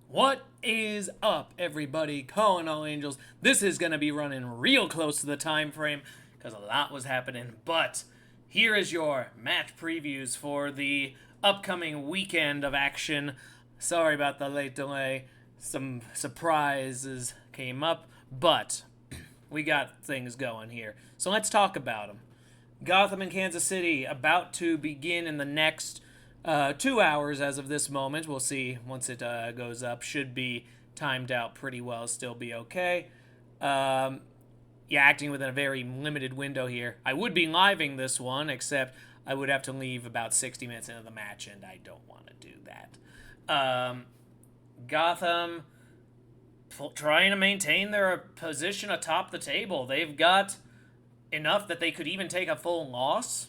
What is up, everybody? Calling all angels. This is going to be running real close to the time frame because a lot was happening. But here is your match previews for the upcoming weekend of action. Sorry about the late delay. Some surprises came up, but we got things going here. So let's talk about them. Gotham and Kansas City about to begin in the next 2 hours as of this moment. We'll see once it goes up. Should be timed out pretty well, still be okay. Yeah, acting within a very limited window here. I would be living this one, except I would have to leave about 60 minutes into the match, and I don't want to do that. Gotham trying to maintain their position atop the table. They've got enough that they could even take a full loss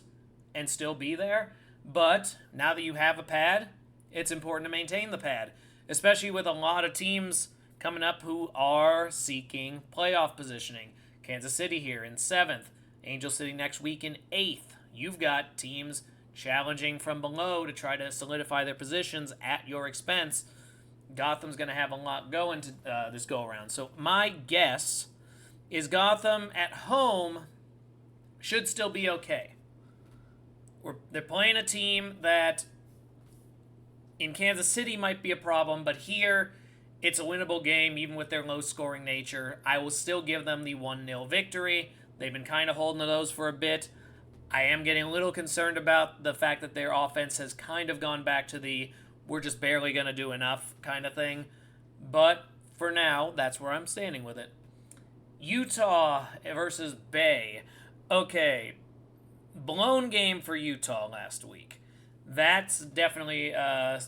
and still be there. But now that you have a pad, it's important to maintain the pad, especially with a lot of teams coming up who are seeking playoff positioning. Kansas City here in 7th, Angel City next week in 8th. You've got teams challenging from below to try to solidify their positions at your expense. Gotham's going to have a lot going to this go-around. So my guess is Gotham at home should still be okay. They're playing a team that in Kansas City might be a problem, but here it's a winnable game even with their low-scoring nature. I will still give them the 1-0 victory. They've been kind of holding to those for a bit. I am getting a little concerned about the fact that their offense has kind of gone back to the we're just barely going to do enough kind of thing. But for now, that's where I'm standing with it. Utah versus Bay. Okay, blown game for Utah last week. That's definitely an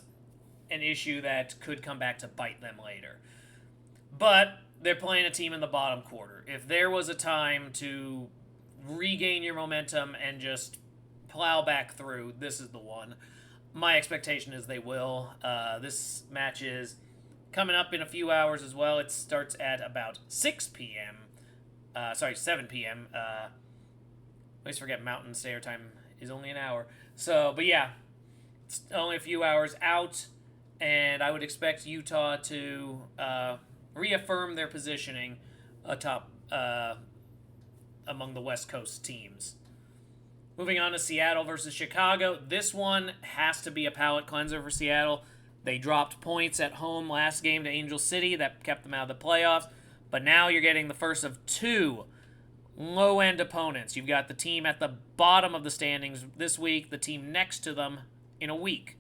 issue that could come back to bite them later. But they're playing a team in the bottom quarter. If there was a time to regain your momentum and just plow back through, this is the one. My expectation is they will. This match is coming up in a few hours as well. It starts at about 6 p.m. 7 p.m. I always forget Mountain Standard Time is only an hour. So, but yeah, it's only a few hours out, and I would expect Utah to reaffirm their positioning atop among the West Coast teams. Moving on to Seattle versus Chicago. This one has to be a palate cleanser for Seattle. They dropped points at home last game to Angel City. That kept them out of the playoffs. But now you're getting the first of two low-end opponents. You've got the team at the bottom of the standings this week, the team next to them in a week.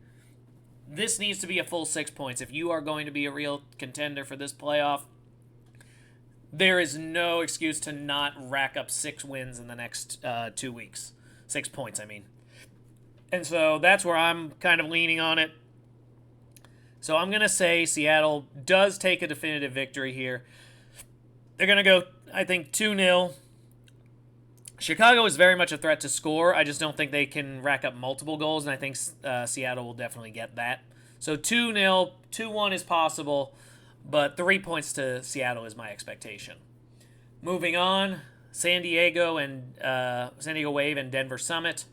This needs to be a full 6 points. If you are going to be a real contender for this playoff, there is no excuse to not rack up 6 wins in the next 2 weeks. 6 points, I mean. And so that's where I'm kind of leaning on it. So I'm going to say Seattle does take a definitive victory here. They're going to go, I think, 2-0. Chicago is very much a threat to score. I just don't think they can rack up multiple goals, and I think Seattle will definitely get that. So 2-0, 2-1 is possible, but 3 points to Seattle is my expectation. Moving on, San Diego Wave and Denver Summit.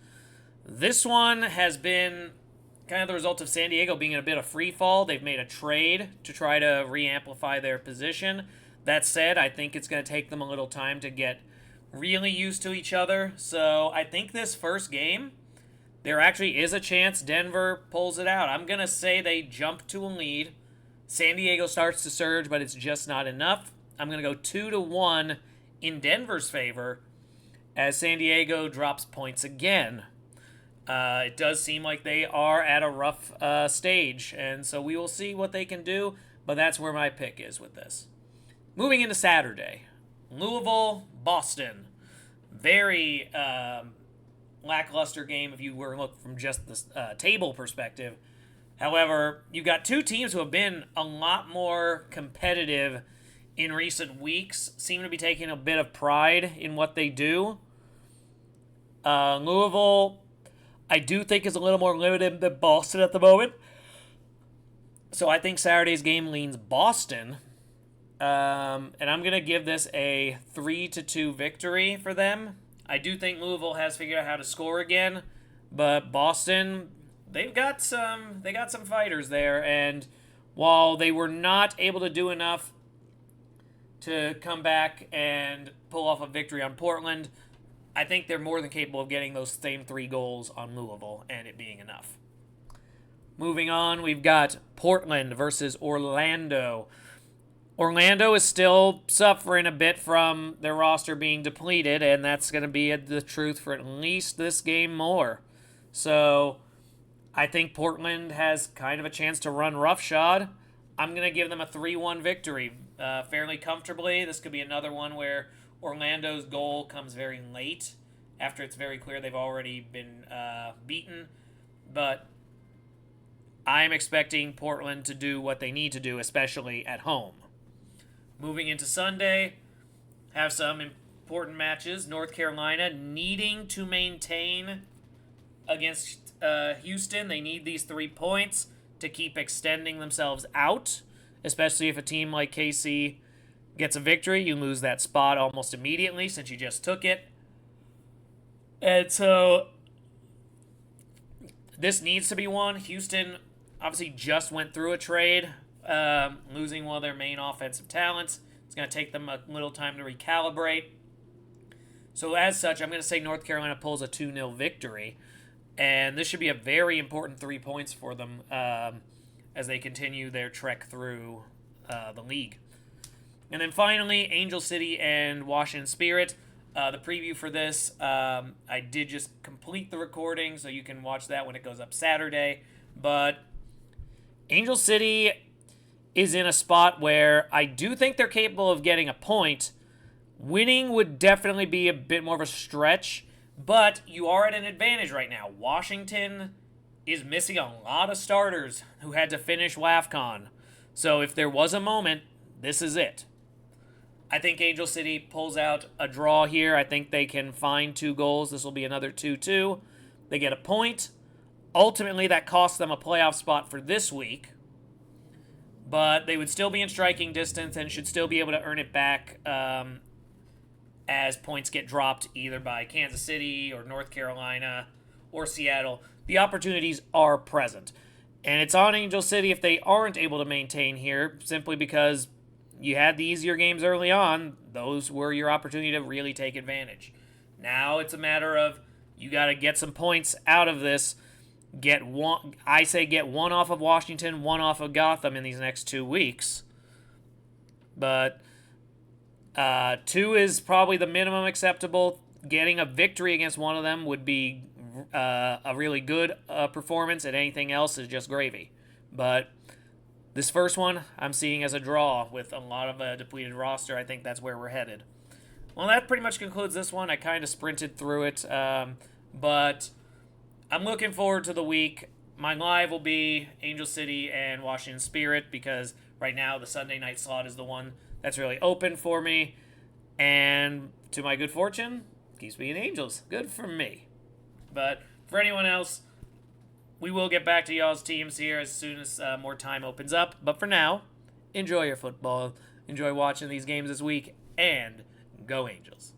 This one has been kind of the result of San Diego being in a bit of free fall. They've made a trade to try to re-amplify their position. That said, I think it's going to take them a little time to get really used to each other. So I think this first game, there actually is a chance Denver pulls it out. I'm going to say they jump to a lead. San Diego starts to surge, but it's just not enough. I'm going to go 2-1 in Denver's favor as San Diego drops points again. It does seem like they are at a rough stage, and so we will see what they can do, but that's where my pick is with this. Moving into Saturday, Louisville, Boston. Very lackluster game if you were to look from just the table perspective. However, you've got two teams who have been a lot more competitive in recent weeks, seem to be taking a bit of pride in what they do. Louisville, I do think, is a little more limited than Boston at the moment. So I think Saturday's game leans Boston. And I'm going to give this a 3-2 victory for them. I do think Louisville has figured out how to score again, but Boston, they got some fighters there, and while they were not able to do enough to come back and pull off a victory on Portland, I think they're more than capable of getting those same 3 goals on Louisville and it being enough. Moving on, we've got Portland versus Orlando. Orlando is still suffering a bit from their roster being depleted, and that's going to be the truth for at least this game more. So I think Portland has kind of a chance to run roughshod. I'm going to give them a 3-1 victory fairly comfortably. This could be another one where Orlando's goal comes very late after it's very clear they've already been beaten. But I'm expecting Portland to do what they need to do, especially at home. Moving into Sunday, have some important matches. North Carolina needing to maintain against Houston. They need these 3 points to keep extending themselves out, especially if a team like KC gets a victory. You lose that spot almost immediately since you just took it. And so this needs to be won. Houston obviously just went through a trade, losing one of their main offensive talents. It's going to take them a little time to recalibrate. So as such, I'm going to say North Carolina pulls a 2-0 victory. And this should be a very important 3 points for them as they continue their trek through the league. And then finally, Angel City and Washington Spirit. The preview for this, I did just complete the recording, so you can watch that when it goes up Saturday. But Angel City is in a spot where I do think they're capable of getting a point. Winning would definitely be a bit more of a stretch, but you are at an advantage right now. Washington is missing a lot of starters who had to finish WAFCON. So if there was a moment, this is it. I think Angel City pulls out a draw here. I think they can find 2 goals. This will be another 2-2. They get a point. Ultimately, that costs them a playoff spot for this week. But they would still be in striking distance and should still be able to earn it back as points get dropped either by Kansas City or North Carolina or Seattle. The opportunities are present. And it's on Angel City if they aren't able to maintain here, simply because you had the easier games early on. Those were your opportunity to really take advantage. Now it's a matter of you got to get some points out of this. Get one off of Washington, 1 off of Gotham in these next 2 weeks. But 2 is probably the minimum acceptable. Getting a victory against one of them would be a really good performance, and anything else is just gravy. But this first one, I'm seeing as a draw with a lot of a depleted roster. I think that's where we're headed. Well, that pretty much concludes this one. I kind of sprinted through it, but I'm looking forward to the week. My live will be Angel City and Washington Spirit because right now the Sunday night slot is the one that's really open for me. And to my good fortune, keeps being Angels. Good for me. But for anyone else, we will get back to y'all's teams here as soon as more time opens up. But for now, enjoy your football. Enjoy watching these games this week. And go Angels.